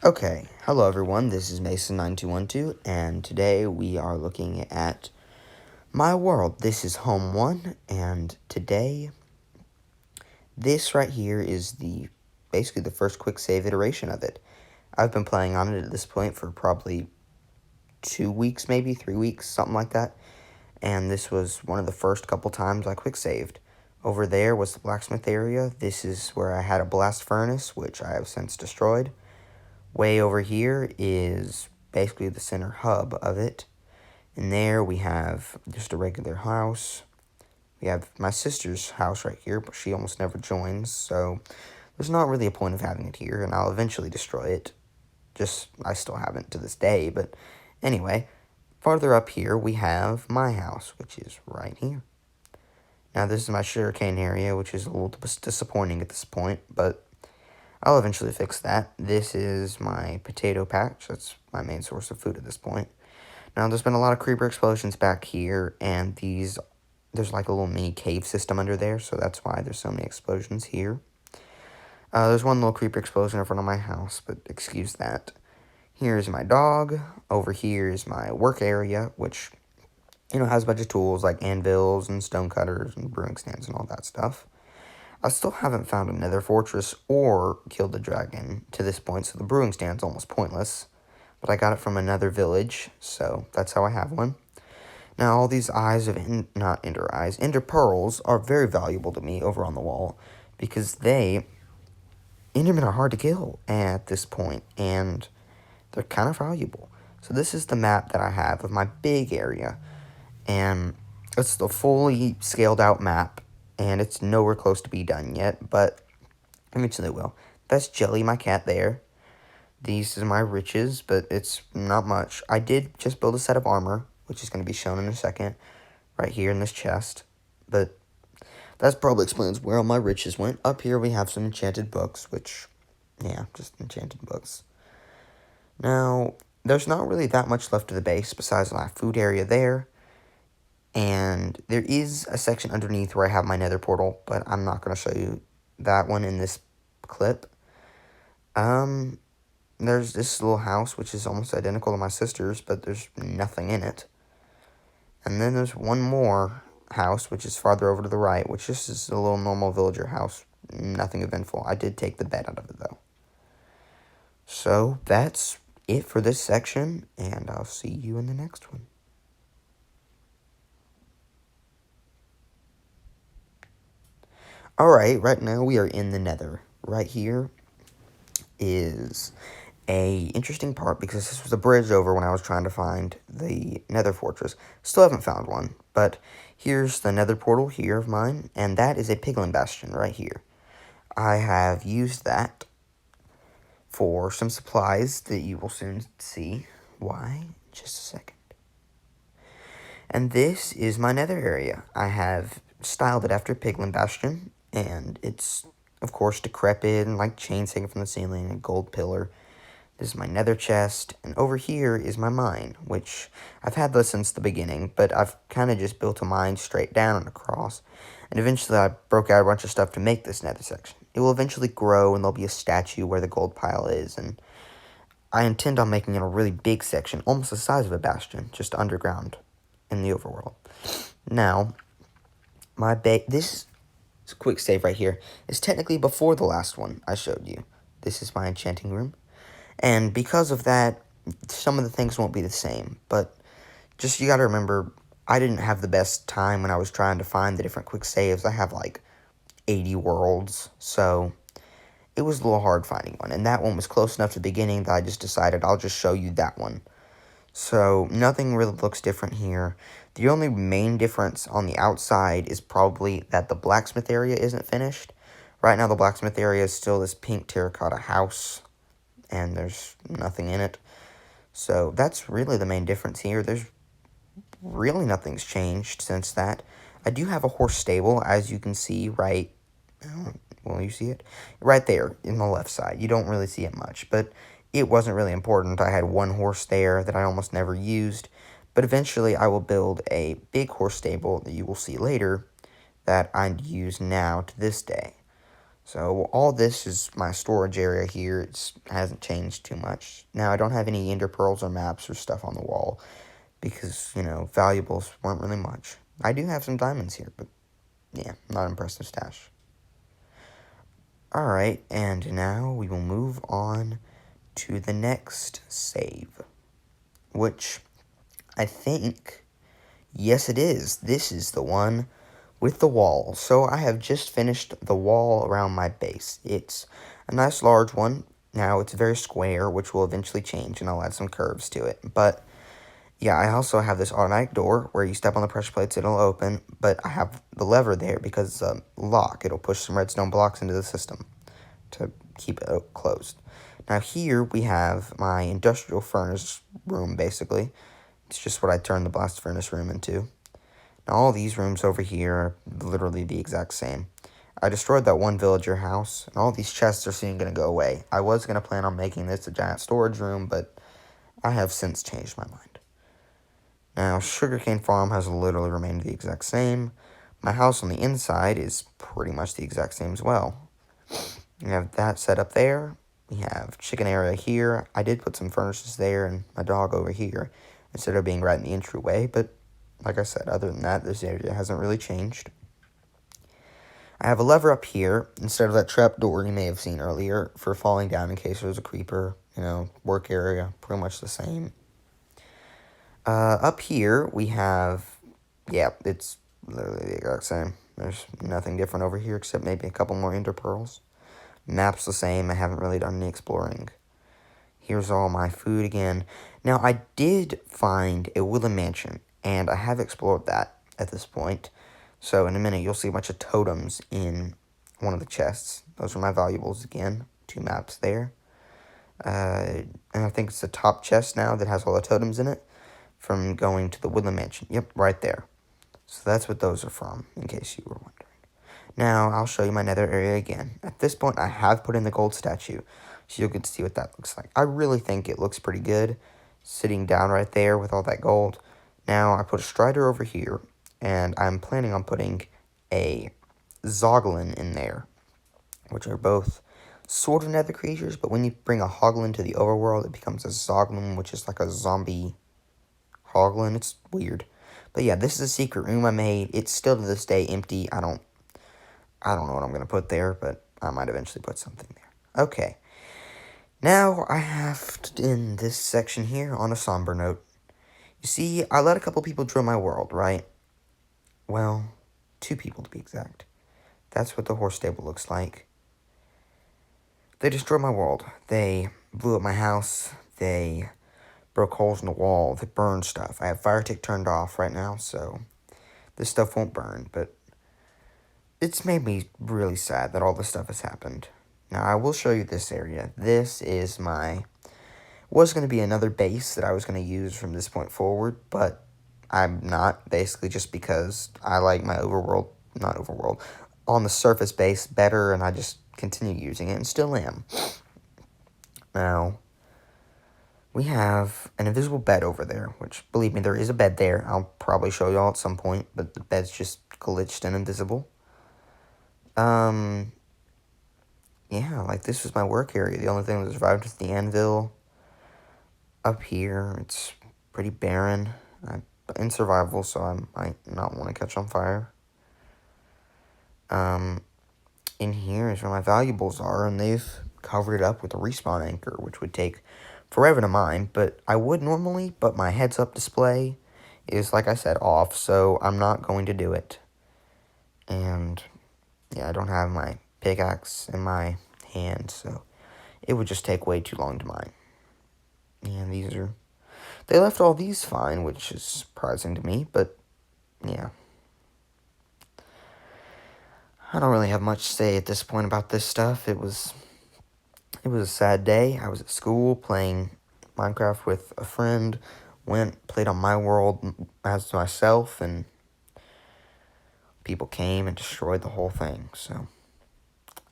Okay, hello everyone, this is Mason9212, and today we are looking at my world. This is Home 1, and today, this right here is basically the first quick save iteration of it. I've been playing on it at this point for probably 2 weeks, maybe 3 weeks, something like that, and this was one of the first couple times I quick saved. Over there was the blacksmith area. This is where I had a blast furnace, which I have since destroyed. Way over here is basically the center hub of it. And there we have just a regular house. We have my sister's house right here, but she almost never joins, so there's not really a point of having it here, and I'll eventually destroy it. I still haven't to this day, but anyway, farther up here we have my house, which is right here. Now this is my sugarcane area, which is a little disappointing at this point, but I'll eventually fix that. This is my potato patch. That's my main source of food at this point. Now, there's been a lot of creeper explosions back here, and there's like a little mini cave system under there, so that's why there's so many explosions here. There's one little creeper explosion in front of my house, but excuse that. Here's my dog. Over here is my work area, which, has a bunch of tools like anvils and stone cutters and brewing stands and all that stuff. I still haven't found a nether fortress or killed the dragon to this point, so the brewing stand's almost pointless. But I got it from another village, so that's how I have one. Now, all these ender pearls are very valuable to me over on the wall, because Endermen are hard to kill at this point, and they're kind of valuable. So this is the map that I have of my big area, and it's the fully scaled out map. And it's nowhere close to be done yet, but eventually it will. That's Jelly, my cat, there. These are my riches, but it's not much. I did just build a set of armor, which is going to be shown in a second, right here in this chest. But that probably explains where all my riches went. Up here we have some enchanted books, just enchanted books. Now, there's not really that much left of the base besides my food area there. And there is a section underneath where I have my nether portal, but I'm not going to show you that one in this clip. There's this little house, which is almost identical to my sister's, but there's nothing in it. And then there's one more house, which is farther over to the right, which just is a little normal villager house. Nothing eventful. I did take the bed out of it, though. So, that's it for this section, and I'll see you in the next one. Alright, right now we are in the nether. Right here is a interesting part because this was a bridge over when I was trying to find the nether fortress. Still haven't found one, but here's the nether portal here of mine, and that is a piglin bastion right here. I have used that for some supplies that you will soon see why. Just a second. And this is my nether area. I have styled it after piglin bastion, and it's, of course, decrepit and like chains hanging from the ceiling, a gold pillar. This is my nether chest, and over here is my mine, which I've had this since the beginning, but I've kind of just built a mine straight down and across, and eventually I broke out a bunch of stuff to make this nether section. It will eventually grow, and there'll be a statue where the gold pile is, and I intend on making it a really big section, almost the size of a bastion, just underground in the overworld. Now, this quick save right here is technically before the last one I showed you. This is my enchanting room. And because of that, some of the things won't be the same. But just you gotta remember, I didn't have the best time when I was trying to find the different quick saves. I have like 80 worlds, so it was a little hard finding one. And that one was close enough to the beginning that I just decided I'll just show you that one. So nothing really looks different here. The only main difference on the outside is probably that the blacksmith area isn't finished. Right now the blacksmith area is still this pink terracotta house, and there's nothing in it. So that's really the main difference here. There's really nothing's changed since that. I do have a horse stable, as you can see you see it? Right there in the left side. You don't really see it much, but it wasn't really important. I had one horse there that I almost never used, but eventually I will build a big horse stable that you will see later that I use now to this day. So all this is my storage area here. It hasn't changed too much. Now I don't have any ender pearls or maps or stuff on the wall because, valuables weren't really much. I do have some diamonds here, but yeah, not impressive stash. Alright, and now we will move on to the next save, which I think, yes it is. This is the one with the wall. So I have just finished the wall around my base. It's a nice large one. Now it's very square, which will eventually change, and I'll add some curves to it. But yeah, I also have this automatic door where you step on the pressure plates, it'll open, but I have the lever there because it's a lock. It'll push some redstone blocks into the system to keep it closed. Now here we have my industrial furnace room, basically. It's just what I turned the blast furnace room into. Now all these rooms over here are literally the exact same. I destroyed that one villager house, and all these chests are soon going to go away. I was going to plan on making this a giant storage room, but I have since changed my mind. Now, Sugarcane Farm has literally remained the exact same. My house on the inside is pretty much the exact same as well. We have that set up there. We have chicken area here. I did put some furnaces there and my dog over here instead of being right in the entryway, but like I said, other than that, this area hasn't really changed. I have a lever up here instead of that trap door you may have seen earlier for falling down in case there's a creeper. Work area, pretty much the same. Up here, we have, it's literally the exact same. There's nothing different over here except maybe a couple more ender pearls. Map's the same. I haven't really done any exploring. Here's all my food again. Now, I did find a wooden mansion, and I have explored that at this point. So, in a minute, you'll see a bunch of totems in one of the chests. Those are my valuables again. 2 maps there. And I think it's the top chest now that has all the totems in it from going to the woodland mansion. Yep, right there. So that's what those are from, in case you were wondering. Now, I'll show you my nether area again. At this point, I have put in the gold statue, so you'll get to see what that looks like. I really think it looks pretty good, sitting down right there with all that gold. Now, I put a strider over here, and I'm planning on putting a zoglin in there, which are both sort of nether creatures, but when you bring a hoglin to the overworld, it becomes a zoglin, which is like a zombie hoglin. It's weird. But yeah, this is a secret room I made. It's still to this day empty. I don't know what I'm going to put there, but I might eventually put something there. Okay. Now I have to end this section here on a somber note. You see, I let a couple people drill my world, right? Well, 2 people to be exact. That's what the horse stable looks like. They destroyed my world. They blew up my house. They broke holes in the wall. They burned stuff. I have fire tick turned off right now, so this stuff won't burn, but it's made me really sad that all this stuff has happened. Now, I will show you this area. This is was going to be another base that I was going to use from this point forward, but I'm not, basically just because I like my on the surface base better, and I just continue using it and still am. Now, we have an invisible bed over there, which, believe me, there is a bed there. I'll probably show y'all at some point, but the bed's just glitched and invisible. Yeah, like, this was my work area. The only thing that survived was the anvil. Up here, it's pretty barren. I'm in survival, so I might not want to catch on fire. In here is where my valuables are, and they've covered it up with a respawn anchor, which would take forever to mine, but I would normally, but my heads-up display is, like I said, off, so I'm not going to do it. And yeah, I don't have my pickaxe in my hand, so it would just take way too long to mine. And they left all these fine, which is surprising to me, but yeah. I don't really have much to say at this point about this stuff. It was a sad day. I was at school playing Minecraft with a friend, played on my world as myself, and people came and destroyed the whole thing, so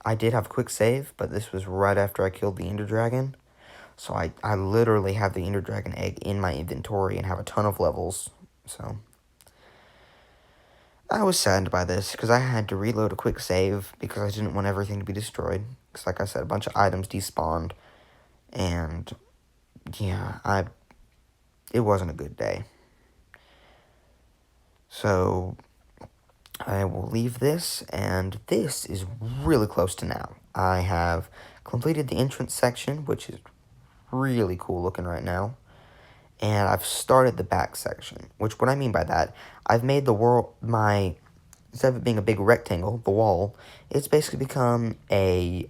I did have a quick save, but this was right after I killed the Ender Dragon. So I literally have the Ender Dragon egg in my inventory and have a ton of levels. So I was saddened by this because I had to reload a quick save because I didn't want everything to be destroyed. Because, like I said, a bunch of items despawned, and yeah, it wasn't a good day. So I will leave this, and this is really close to now. I have completed the entrance section, which is really cool looking right now. And I've started the back section, which what I mean by that, I've made the world, instead of it being a big rectangle, the wall, it's basically become a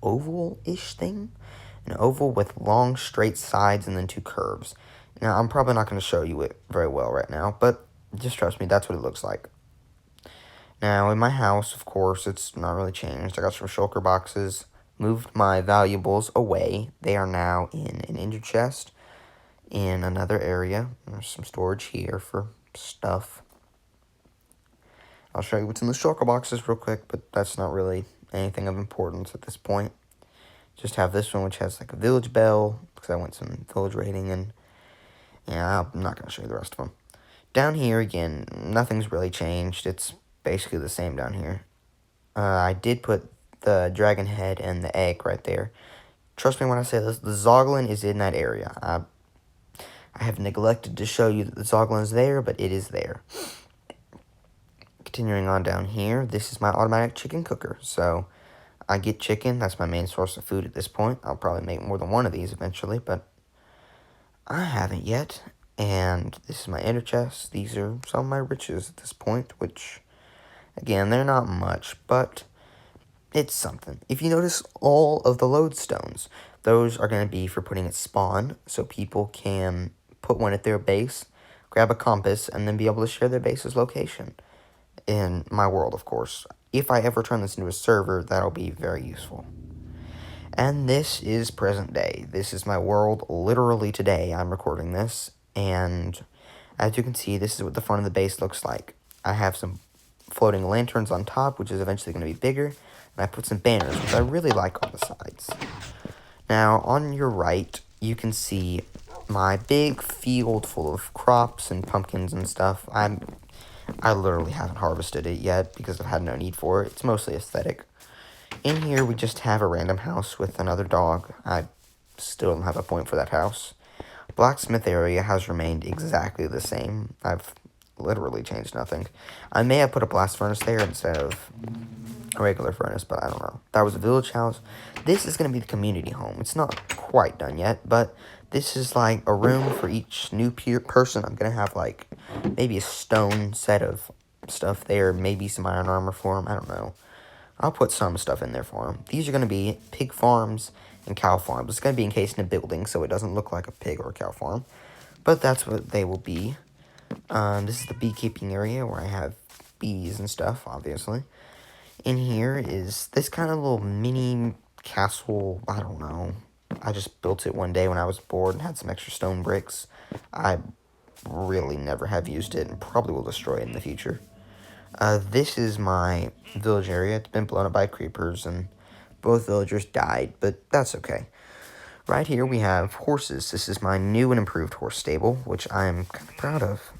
oval-ish thing. An oval with long, straight sides and then two curves. Now, I'm probably not going to show you it very well right now, but just trust me, that's what it looks like. Now, in my house, of course, it's not really changed. I got some shulker boxes, moved my valuables away. They are now in an ender chest in another area. There's some storage here for stuff. I'll show you what's in the shulker boxes real quick, but that's not really anything of importance at this point. Just have this one, which has like a village bell, because I went some village raiding, and yeah, I'm not going to show you the rest of them. Down here, again, nothing's really changed. It's basically the same down here. I did put the dragon head and the egg right there. Trust me when I say this, the Zoglin is in that area. I have neglected to show you that the Zoglin is there, but it is there. Continuing on down here, this is my automatic chicken cooker. So I get chicken. That's my main source of food at this point. I'll probably make more than one of these eventually, but I haven't yet. And this is my ender chest. These are some of my riches at this point, which, again, they're not much, but it's something. If you notice, all of the lodestones, those are going to be for putting at spawn, so people can put one at their base, grab a compass, and then be able to share their base's location. In my world, of course. If I ever turn this into a server, that'll be very useful. And this is present day. This is my world literally today. I'm recording this, and as you can see, this is what the front of the base looks like. I have some floating lanterns on top, which is eventually going to be bigger, and I put some banners, which I really like on the sides. Now, on your right, you can see my big field full of crops and pumpkins and stuff. I literally haven't harvested it yet because I've had no need for it. It's mostly aesthetic. In here, we just have a random house with another dog. I still don't have a point for that house. Blacksmith area has remained exactly the same. I've literally changed nothing. I may have put a blast furnace there instead of a regular furnace, but I don't know. That was a village house. This is going to be the community home. It's not quite done yet, but this is like a room for each new person. I'm going to have like maybe a stone set of stuff there, maybe some iron armor for them. I don't know. I'll put some stuff in there for them. These are going to be pig farms and cow farms. It's going to be encased in a building, so it doesn't look like a pig or a cow farm. But that's what they will be. This is the beekeeping area where I have bees and stuff, obviously. In here is this kind of little mini castle. I don't know. I just built it one day when I was bored and had some extra stone bricks. I really never have used it and probably will destroy it in the future. This is my village area. It's been blown up by creepers and both villagers died, but that's okay. Right here we have horses. This is my new and improved horse stable, which I'm kind of proud of,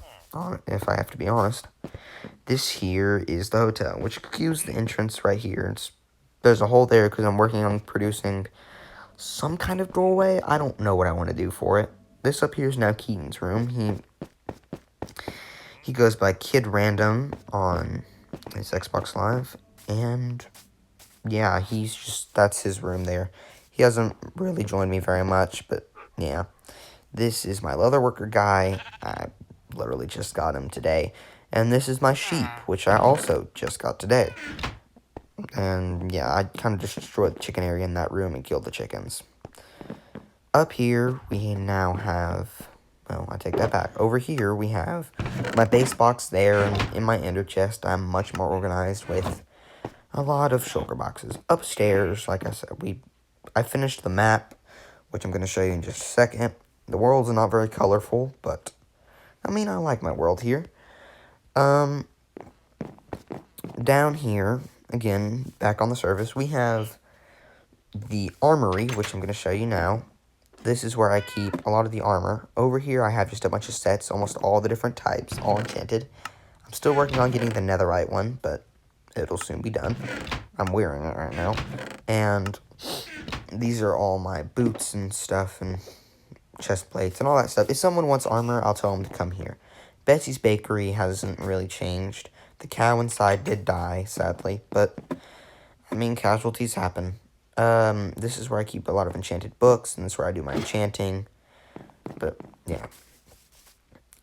if I have to be honest. This here is the hotel, which cues the entrance right here. There's a hole there because I'm working on producing some kind of doorway. I don't know what I want to do for it. This up here is now Keaton's room. He goes by Kid Random on his Xbox Live, and yeah, that's his room there. He hasn't really joined me very much, but yeah. This is my leatherworker guy. I literally just got him today. And this is my sheep, which I also just got today. And yeah, I kind of just destroyed the chicken area in that room and killed the chickens. Up here, we now have... Well, I take that back. Over here, we have my base box there, and in my ender chest, I'm much more organized with a lot of shulker boxes. Upstairs, like I said, I finished the map, which I'm going to show you in just a second. The world's not very colorful, but, I mean, I like my world here. Down here, again, back on the surface, we have the armory, which I'm going to show you now. This is where I keep a lot of the armor. Over here, I have just a bunch of sets, almost all the different types, all enchanted. I'm Still working on getting the netherite one, but it'll soon be done. I'm wearing it right now. And these are all my boots and stuff and chest plates and all that stuff. If someone wants armor, I'll tell them to come here. Betsy's Bakery hasn't really changed. The cow inside did die, sadly, but, I mean, casualties happen. This is where I keep a lot of enchanted books, and this is where I do my enchanting, but, yeah.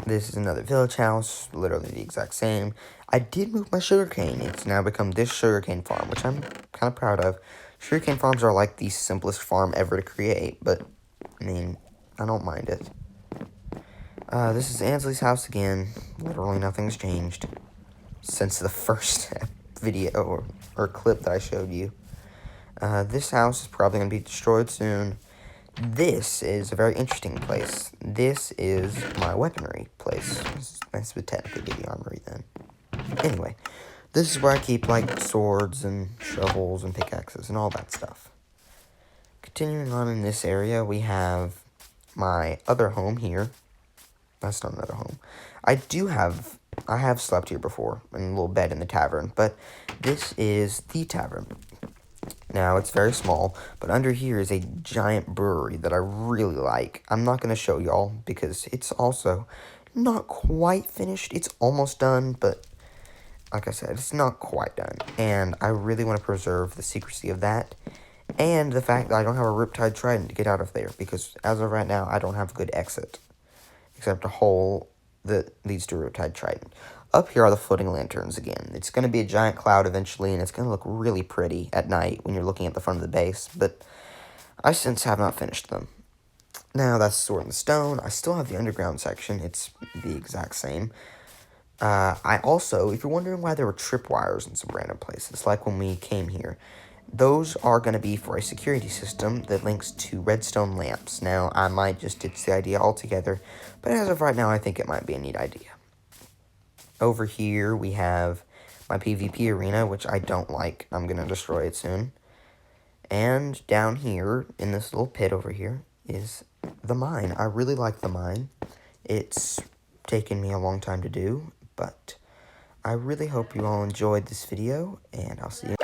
This is another village house, literally the exact same. I did move my sugarcane. It's now become this sugarcane farm, which I'm kind of proud of. Sugarcane farms are like the simplest farm ever to create, but, I mean, I don't mind it. This is Ansley's house again. Literally nothing's changed since the first video or clip that I showed you. This house is probably going to be destroyed soon. This is a very interesting place. This is my weaponry place. This would technically be the armory then. Anyway, this is where I keep, like, swords and shovels and pickaxes and all that stuff. Continuing on in this area, we have my other home here. That's not another home. I have slept here before in a little bed in the tavern, but this is the tavern. Now, it's very small, but under here is a giant brewery that I really like. I'm not going to show y'all because it's also not quite finished. It's almost done, but like I said, it's not quite done. And I really want to preserve the secrecy of that and the fact that I don't have a Riptide Trident to get out of there because as of right now, I don't have a good exit except a hole that leads to a Riptide Trident. Up here are the floating lanterns again. It's going to be a giant cloud eventually, and it's going to look really pretty at night when you're looking at the front of the base, but I since have not finished them. Now, that's Sword and Stone. I still have the underground section. It's the exact same. I also, if you're wondering why there were tripwires in some random places, like when we came here, those are going to be for a security system that links to redstone lamps. Now, I might just ditch the idea altogether, but as of right now, I think it might be a neat idea. Over here, we have my PvP arena, which I don't like. I'm going to destroy it soon. And down here, in this little pit over here, is the mine. I really like the mine. It's taken me a long time to do, but I really hope you all enjoyed this video, and I'll see you.